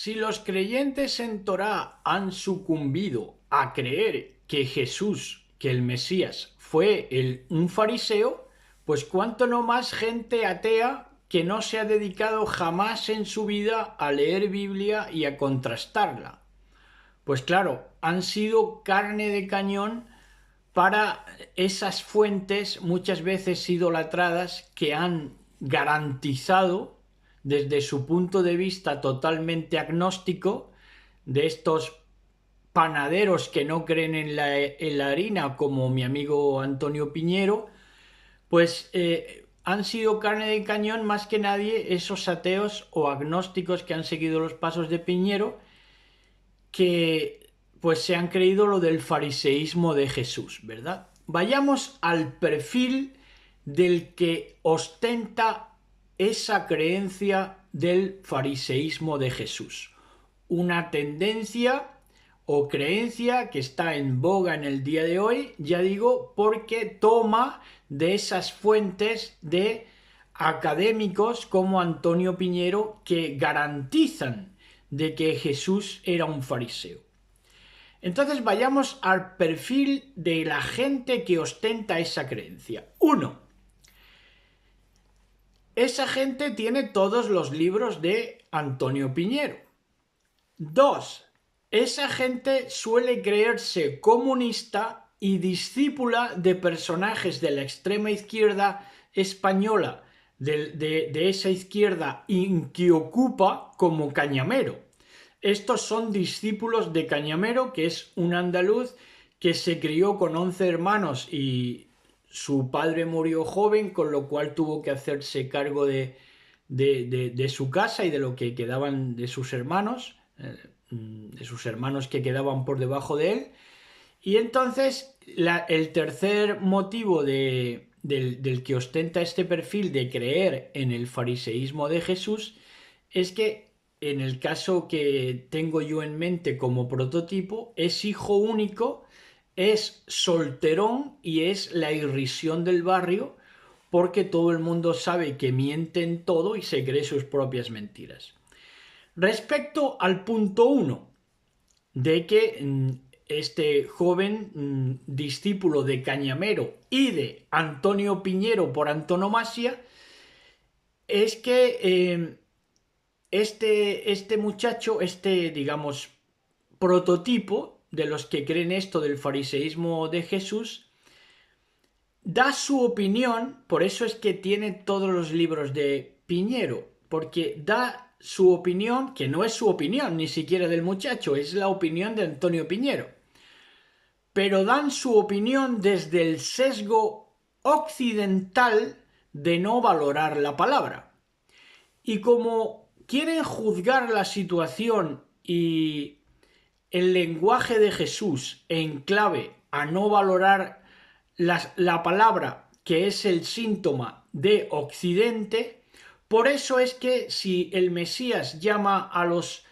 Si los creyentes en Torá han sucumbido a creer que Jesús, que el Mesías, fue un fariseo, pues cuánto no más gente atea que no se ha dedicado jamás en su vida a leer Biblia y a contrastarla. Pues claro, han sido carne de cañón para esas fuentes muchas veces idolatradas que han garantizado desde su punto de vista totalmente agnóstico de estos panaderos que no creen en la harina como mi amigo Antonio Piñero, pues han sido carne de cañón más que nadie esos ateos o agnósticos que han seguido los pasos de Piñero, que pues se han creído lo del fariseísmo de Jesús, ¿verdad? Vayamos al perfil del que ostenta esa creencia del fariseísmo de Jesús. Una tendencia o creencia que está en boga en el día de hoy, ya digo, porque toma de esas fuentes de académicos como Antonio Piñero que garantizan de que Jesús era un fariseo. Entonces vayamos al perfil de la gente que ostenta esa creencia. 1. Esa gente tiene todos los libros de Antonio Piñero. 2. Esa gente suele creerse comunista y discípula de personajes de la extrema izquierda española, de esa izquierda que ocupa como Cañamero. Estos son discípulos de Cañamero, que es un andaluz que se crió con 11 hermanos y su padre murió joven, con lo cual tuvo que hacerse cargo de su casa y de lo que quedaban de sus hermanos que quedaban por debajo de él. Y entonces el tercer motivo del que ostenta este perfil de creer en el fariseísmo de Jesús es que en el caso que tengo yo en mente como prototipo, es hijo único, es solterón y es la irrisión del barrio, porque todo el mundo sabe que miente en todo y se cree sus propias mentiras. Respecto al punto 1, de que este joven discípulo de Cañamero y de Antonio Piñero por antonomasia, es que este muchacho, digamos, prototipo de los que creen esto del fariseísmo de Jesús, da su opinión, por eso es que tiene todos los libros de Piñero, porque da su opinión, que no es su opinión ni siquiera del muchacho, es la opinión de Antonio Piñero, pero dan su opinión desde el sesgo occidental de no valorar la palabra. Y como quieren juzgar la situación y el lenguaje de Jesús en clave a no valorar la palabra, que es el síntoma de Occidente, por eso es que si el Mesías llama a los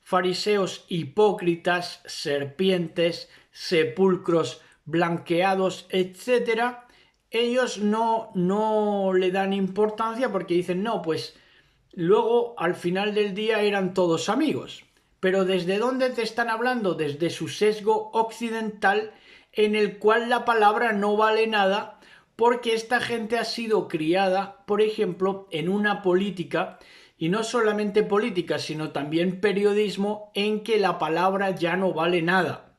fariseos hipócritas, serpientes, sepulcros blanqueados, etcétera, ellos no le dan importancia porque dicen, no, pues luego al final del día eran todos amigos. Pero ¿desde dónde te están hablando? Desde su sesgo occidental, en el cual la palabra no vale nada, porque esta gente ha sido criada, por ejemplo, en una política, y no solamente política, sino también periodismo, en que la palabra ya no vale nada.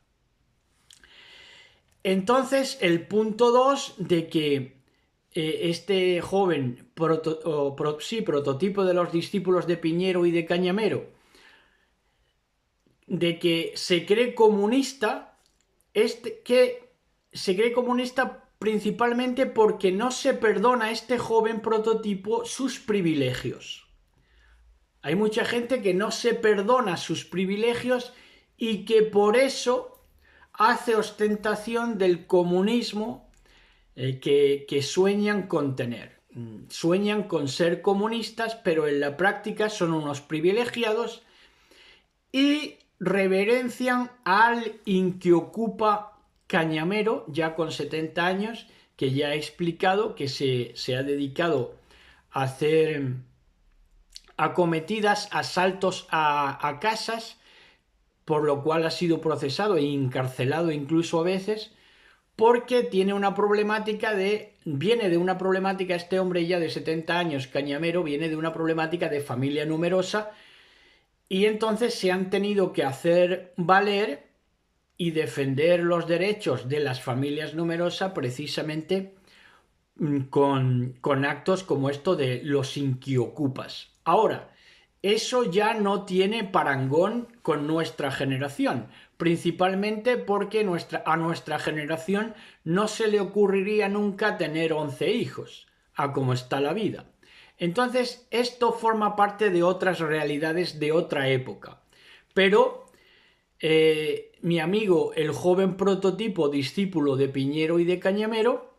Entonces, el punto 2 de que este joven prototipo de los discípulos de Piñero y de Cañamero, de que se cree comunista, que se cree comunista principalmente porque no se perdona a este joven prototipo sus privilegios. Hay mucha gente que no se perdona sus privilegios y que por eso hace ostentación del comunismo que sueñan con tener. Sueñan con ser comunistas, pero en la práctica son unos privilegiados y reverencian al que ocupa Cañamero, ya con 70 años, que ya he explicado que se ha dedicado a hacer acometidas, asaltos a casas, por lo cual ha sido procesado e encarcelado incluso a veces, porque tiene una problemática viene de una problemática, este hombre ya de 70 años, cañamero, viene de una problemática de familia numerosa, y entonces se han tenido que hacer valer y defender los derechos de las familias numerosas precisamente con actos como esto de los inquiocupas. Ahora, eso ya no tiene parangón con nuestra generación, principalmente porque a nuestra generación no se le ocurriría nunca tener 11 hijos, a como está la vida. Entonces, esto forma parte de otras realidades de otra época. Pero mi amigo, el joven prototipo discípulo de Piñero y de Cañamero,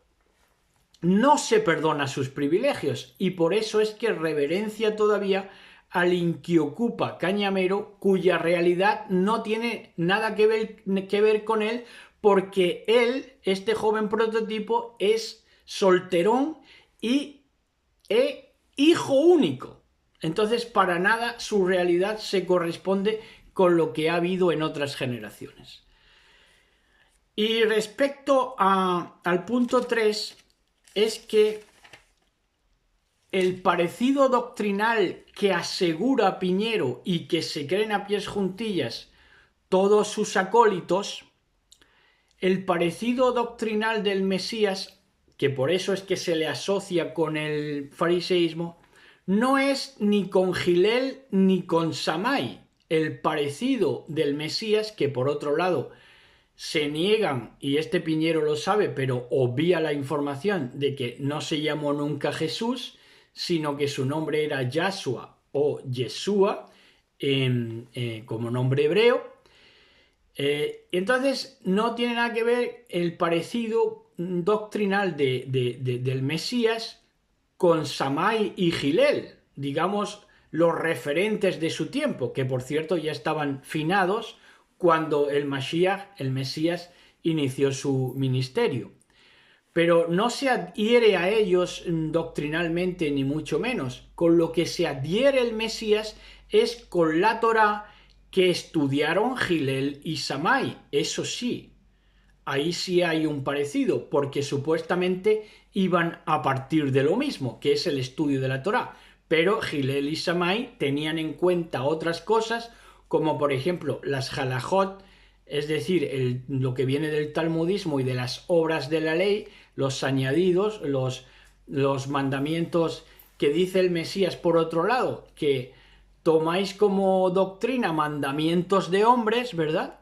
no se perdona sus privilegios, y por eso es que reverencia todavía al inquiocupa cañamero, cuya realidad no tiene nada que ver con él, porque él, este joven prototipo, es solterón y hijo único. Entonces, para nada su realidad se corresponde con lo que ha habido en otras generaciones. Y respecto al punto 3, es que el parecido doctrinal que asegura Piñero y que se creen a pies juntillas todos sus acólitos, el parecido doctrinal del Mesías, que por eso es que se le asocia con el fariseísmo, no es ni con Gilel ni con Samai. El parecido del Mesías, que por otro lado se niegan, y este Piñero lo sabe, pero obvia la información de que no se llamó nunca Jesús, sino que su nombre era Yahshua o Yeshua, como nombre hebreo. Entonces no tiene nada que ver el parecido doctrinal del Mesías con Samai y Gilel, digamos los referentes de su tiempo, que por cierto ya estaban finados cuando el Mashiach, el Mesías, inició su ministerio. Pero no se adhiere a ellos doctrinalmente, ni mucho menos. Con lo que se adhiere el Mesías es con la Torá que estudiaron Gilel y Samai. Eso sí, ahí sí hay un parecido, porque supuestamente iban a partir de lo mismo, que es el estudio de la Torá. Pero Gilel y Samai tenían en cuenta otras cosas, como por ejemplo las halajot, es decir, lo que viene del talmudismo y de las obras de la ley, los añadidos, los mandamientos que dice el Mesías por otro lado, que tomáis como doctrina mandamientos de hombres, ¿verdad?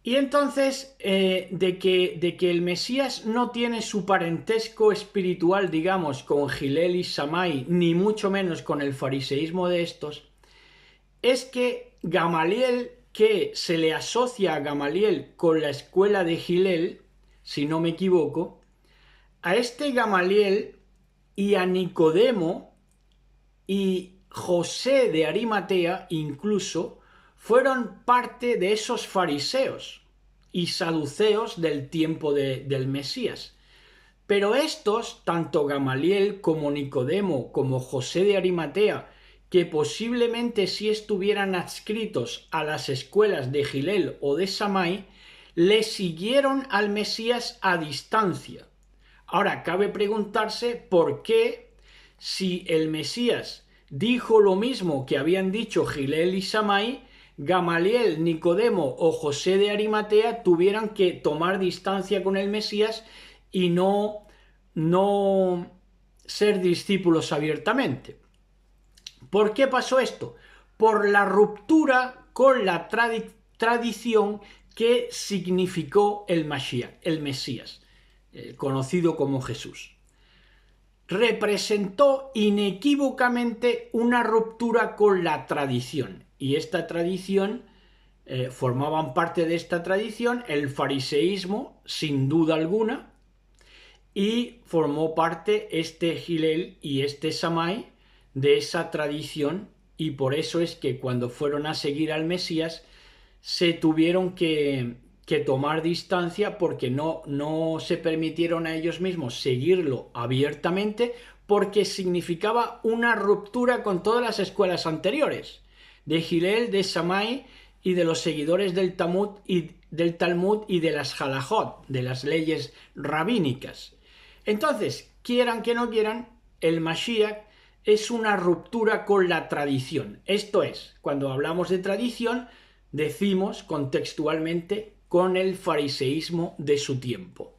Y entonces, de que el Mesías no tiene su parentesco espiritual, digamos, con Gilel y Samai, ni mucho menos con el fariseísmo de estos, es que Gamaliel, que se le asocia a Gamaliel con la escuela de Gilel, si no me equivoco, a este Gamaliel y a Nicodemo y José de Arimatea incluso fueron parte de esos fariseos y saduceos del tiempo del Mesías. Pero estos, tanto Gamaliel como Nicodemo como José de Arimatea, que posiblemente sí estuvieran adscritos a las escuelas de Gilel o de Samai, le siguieron al Mesías a distancia. Ahora, cabe preguntarse por qué, si el Mesías dijo lo mismo que habían dicho Gilel y Samai, Gamaliel, Nicodemo o José de Arimatea tuvieran que tomar distancia con el Mesías y no ser discípulos abiertamente. ¿Por qué pasó esto? Por la ruptura con la tradición que significó el Mashiach, el Mesías, conocido como Jesús. Representó inequívocamente una ruptura con la tradición, y esta tradición, formaban parte de esta tradición el fariseísmo, sin duda alguna, y formó parte este Gilel y este Samai de esa tradición, y por eso es que cuando fueron a seguir al Mesías se tuvieron que tomar distancia, porque no se permitieron a ellos mismos seguirlo abiertamente, porque significaba una ruptura con todas las escuelas anteriores, de Hillel, de Shammai y de los seguidores del Talmud y de las halajot, de las leyes rabínicas. Entonces, quieran que no quieran, el Mashiach es una ruptura con la tradición. Esto es, cuando hablamos de tradición, decimos contextualmente con el fariseísmo de su tiempo.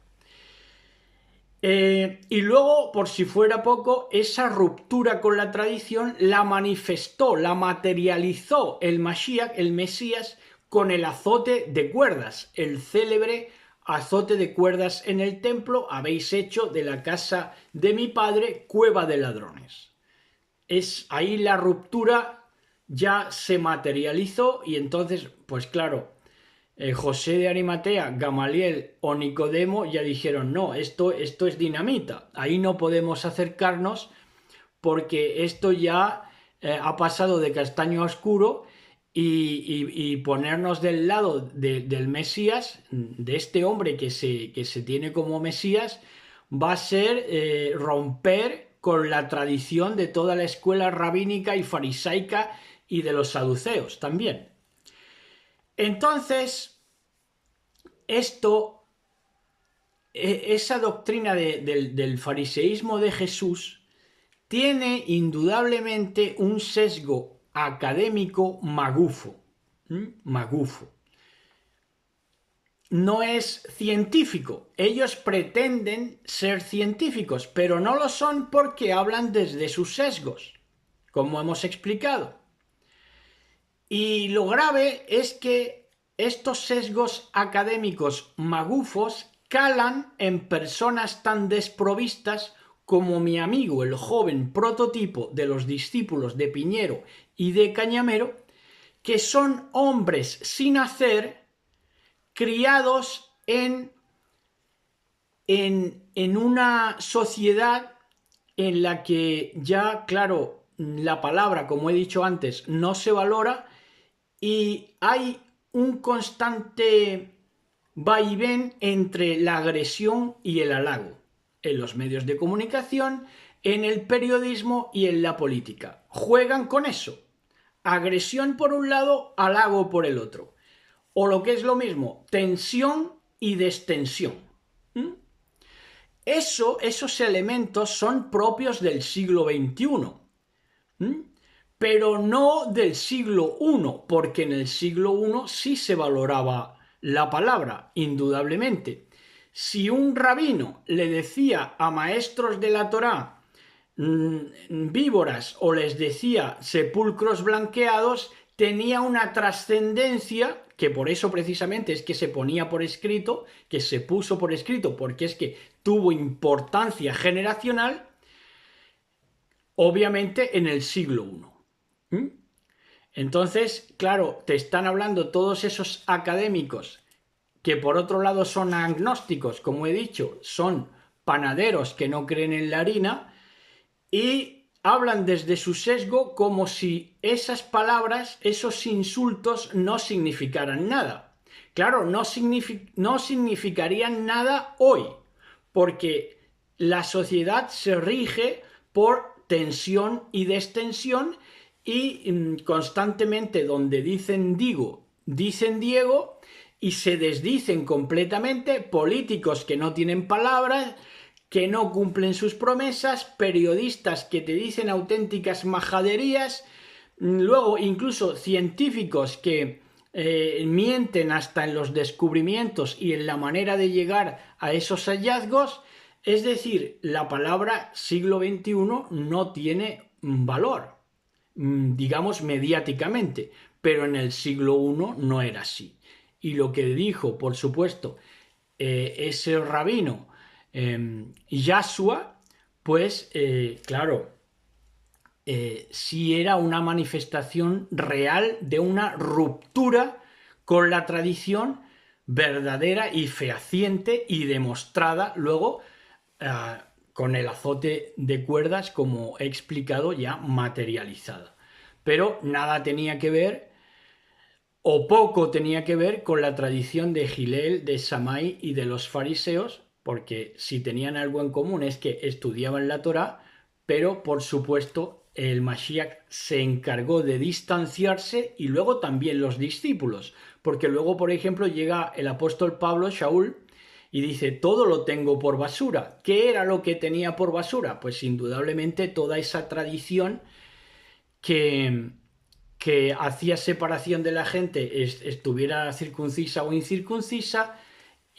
Y luego, por si fuera poco, esa ruptura con la tradición la manifestó, la materializó el Mashiach, el Mesías, con el azote de cuerdas, el célebre azote de cuerdas en el templo: habéis hecho de la casa de mi padre cueva de ladrones. Es ahí la ruptura ya se materializó, y entonces, pues claro, José de Arimatea, Gamaliel o Nicodemo ya dijeron: no, esto es dinamita, ahí no podemos acercarnos porque esto ya ha pasado de castaño a oscuro, y ponernos del lado del Mesías, de este hombre que se tiene como Mesías, va a ser romper con la tradición de toda la escuela rabínica y farisaica y de los saduceos también. Entonces, esa doctrina del fariseísmo de Jesús tiene indudablemente un sesgo académico magufo. Magufo. No es científico. Ellos pretenden ser científicos, pero no lo son porque hablan desde sus sesgos, como hemos explicado. Y lo grave es que estos sesgos académicos magufos calan en personas tan desprovistas como mi amigo, el joven prototipo de los discípulos de Piñero y de Cañamero, que son hombres sin hacer, criados en una sociedad en la que ya, claro, la palabra, como he dicho antes, no se valora, y hay un constante vaivén entre la agresión y el halago, en los medios de comunicación, en el periodismo y en la política. Juegan con eso: agresión por un lado, halago por el otro. O lo que es lo mismo, tensión y destensión. Esos elementos son propios del siglo XXI, pero no del siglo I, porque en el siglo I sí se valoraba la palabra, indudablemente. Si un rabino le decía a maestros de la Torá víboras o les decía sepulcros blanqueados, tenía una trascendencia, que por eso precisamente es que se ponía por escrito, que se puso por escrito, porque es que tuvo importancia generacional, obviamente en el siglo I. Entonces, claro, te están hablando todos esos académicos que por otro lado son agnósticos, como he dicho, son panaderos que no creen en la harina, y hablan desde su sesgo como si esas palabras, esos insultos, no significaran nada. Claro, no significarían nada hoy, porque la sociedad se rige por tensión y destensión, y constantemente donde dicen digo, dicen Diego, y se desdicen completamente políticos que no tienen palabras, que no cumplen sus promesas, periodistas que te dicen auténticas majaderías, luego incluso científicos que mienten hasta en los descubrimientos y en la manera de llegar a esos hallazgos. Es decir, la palabra siglo XXI no tiene valor, digamos, mediáticamente, pero en el siglo I no era así. Y lo que dijo, por supuesto, ese rabino Yashua, pues claro, sí era una manifestación real de una ruptura con la tradición verdadera y fehaciente y demostrada luego con el azote de cuerdas, como he explicado, ya materializada. Pero nada tenía que ver, o poco tenía que ver, con la tradición de Hillel, de Shammai y de los fariseos, porque si tenían algo en común es que estudiaban la Torá, pero por supuesto el Mashiach se encargó de distanciarse y luego también los discípulos, porque luego, por ejemplo, llega el apóstol Pablo, Shaul, y dice, todo lo tengo por basura. ¿Qué era lo que tenía por basura? Pues indudablemente toda esa tradición que, que hacía separación de la gente, estuviera circuncisa o incircuncisa,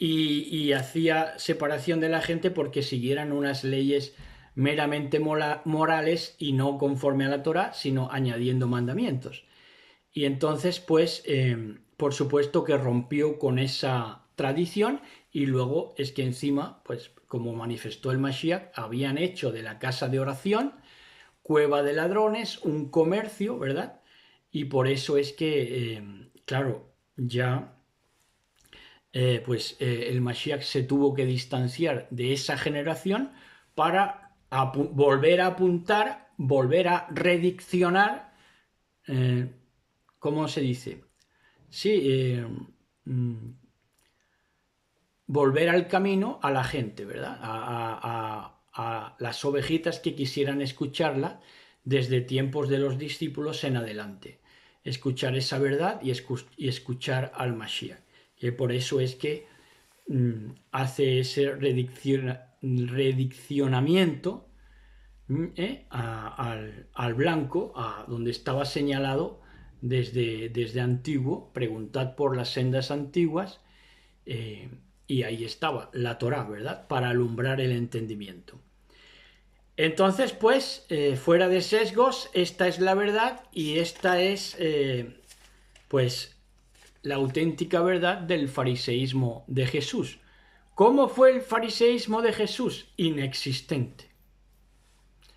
y hacía separación de la gente porque siguieran unas leyes meramente morales y no conforme a la Torá, sino añadiendo mandamientos. Y entonces, pues, por supuesto que rompió con esa tradición y luego es que encima, pues, como manifestó el Mashiach, habían hecho de la casa de oración cueva de ladrones, un comercio, ¿verdad? Y por eso es que, claro, ya el Mashiach se tuvo que distanciar de esa generación para volver a apuntar, volver a rediccionar, eh, ¿cómo se dice? Sí, mm, volver al camino a la gente, ¿verdad? A las ovejitas que quisieran escucharla desde tiempos de los discípulos en adelante. Escuchar esa verdad y escuchar al Mashiach. Y por eso es que hace ese rediccionamiento al blanco, a donde estaba señalado desde antiguo, preguntad por las sendas antiguas, eh, y ahí estaba la Torá, ¿verdad? Para alumbrar el entendimiento. Entonces, pues, fuera de sesgos, esta es la verdad y esta es, pues, la auténtica verdad del fariseísmo de Jesús. ¿Cómo fue el fariseísmo de Jesús? Inexistente.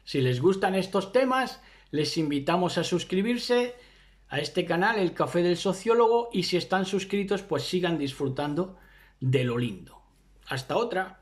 Si les gustan estos temas, les invitamos a suscribirse a este canal, El Café del Sociólogo, y si están suscritos, pues sigan disfrutando de lo lindo. Hasta otra.